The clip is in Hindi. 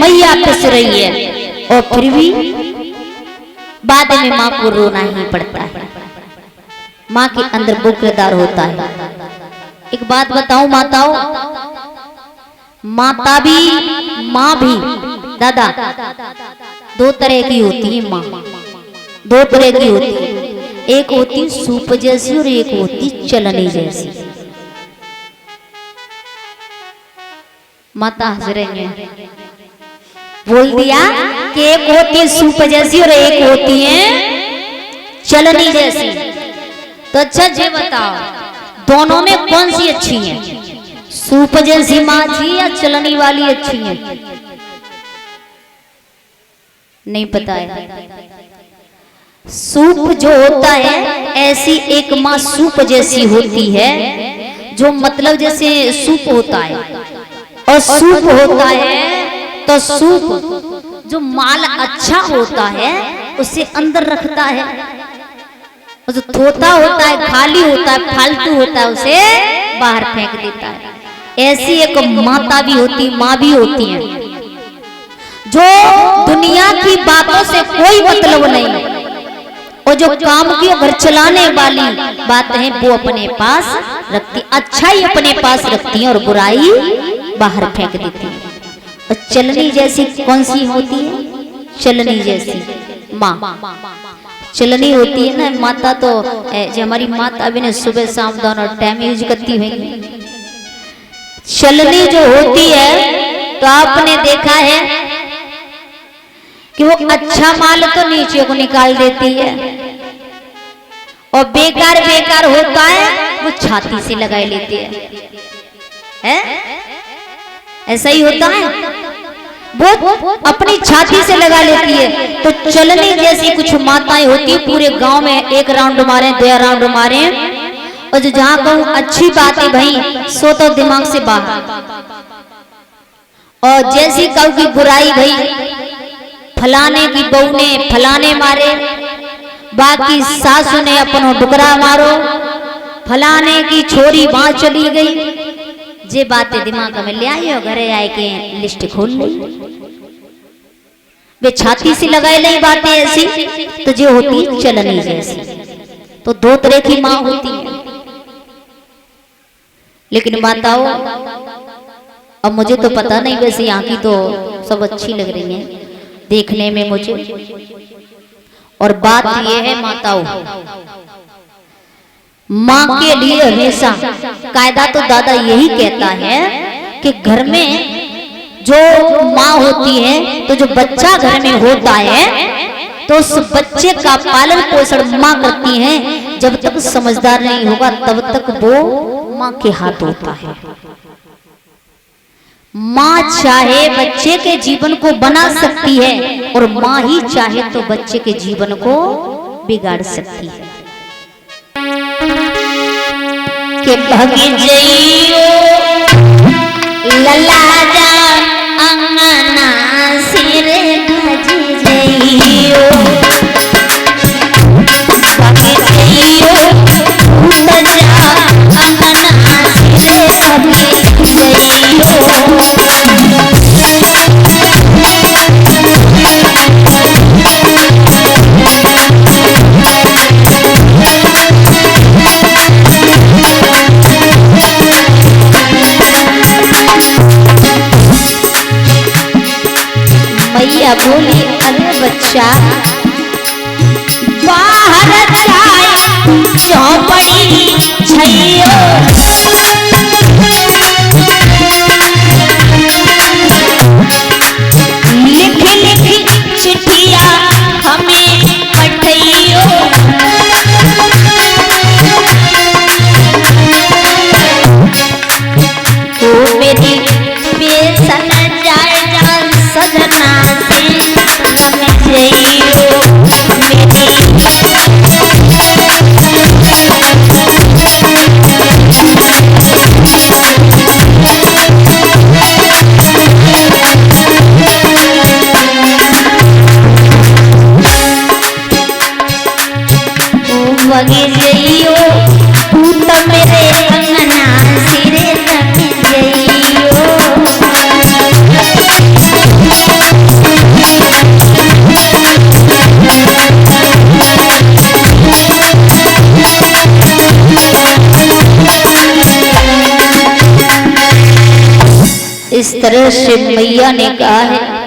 मैया पिस रही है और फिर भी बाद में माँ को रोना ही पड़ता है। माँ के अंदर वो किरदार होता है। एक बात बताऊं माताओं, माता भी माँ भी दादा दो तरह की होती है। माँ दो तरह की होती है, एक होती सूप जैसी और एक होती चलनी जैसी। माता हंस रही है, बोल दिया कि एक होती सूप जैसी और एक होती है चलनी जैसी। तो अच्छा ये बताओ दोनों में कौन सी अच्छी है? सूप जैसी माँ अच्छी या चलनी वाली अच्छी है? नहीं पता है। सूप जो होता है ऐसी एक माँ सूप जैसी होती है, जो मतलब जैसे सूप होता है और सूप होता है तो सूप जो माल अच्छा होता है उसे अंदर रखता है, और जो थोथा होता है खाली होता है फालतू होता है उसे बाहर फेंक देता है। ऐसी एक माता भी होती, माँ भी होती है, जो दुनिया की बातों से कोई मतलब नहीं, और जो काम की घर चलाने वाली बात है वो अपने पास रखती, अच्छाई अपने पास रखती है और बुराई बाहर फेंक देती है। और चलनी जैसी कौन सी होती है? चलनी जैसी माँ चलनी होती है ना माता। तो जो हमारी माता भी ने सुबह शाम दोनों टाइम यूज करती है। चलनी जो होती है तो आपने देखा है कि वो अच्छा माल तो नीचे को निकाल देती है, और बेकार बेकार होता है वो छाती से लगाए लेती है? ऐसा ही होता है, वो अपनी छाती से लगा लेती है। तो चलनी जैसी कुछ माताएं होती है, पूरे गांव में एक राउंड मारे, 2 राउंड मारे, और जो जहां कहूं अच्छी बात है भाई सो तो दिमाग से बाहर, और जैसी कहूं की बुराई भाई फलाने की बहू ने फलाने मारे, बाकी सासू ने अपनो डुकरा मारो, फलाने की छोरी वहां चली गई, जे बातें दिमाग में ले आई और घरे आए के लिस्ट खोल ली। वे छाती से लगाए नहीं बातें ऐसी, तो जो होती चलनी जैसी। तो दो तरह की माँ होती है। लेकिन माताओं अब मुझे तो पता नहीं, वैसे यहाँ की तो सब अच्छी लग रही है देखने में मुझे। और बात यह है माताओं, माँ के लिए हमेशा कायदा तो दादा यही कहता है कि घर में जो माँ होती है तो जो बच्चा घर में होता है तो उस बच्चे का पालन पोषण माँ करती है। जब तक समझदार नहीं होगा तब तक वो माँ के हाथ होता है। माँ चाहे बच्चे के जीवन को बना सकती है और माँ ही चाहे तो बच्चे के जीवन को बिगाड़ सकती है। के भगी जइयो लला जा अंगना सिर भजी जइयो, भगी जइयो उठ जा अंगना सिर भगी जइयो। मैया बोली अरे बच्चा बाहर जाए चौपड़ी छैयो, लिख लिख चिट्ठिया हमें पठइयो, तो मेरी बेसन जाए जा सजना से लग जइयो मेरी। इस तरह से मैया ने कहा है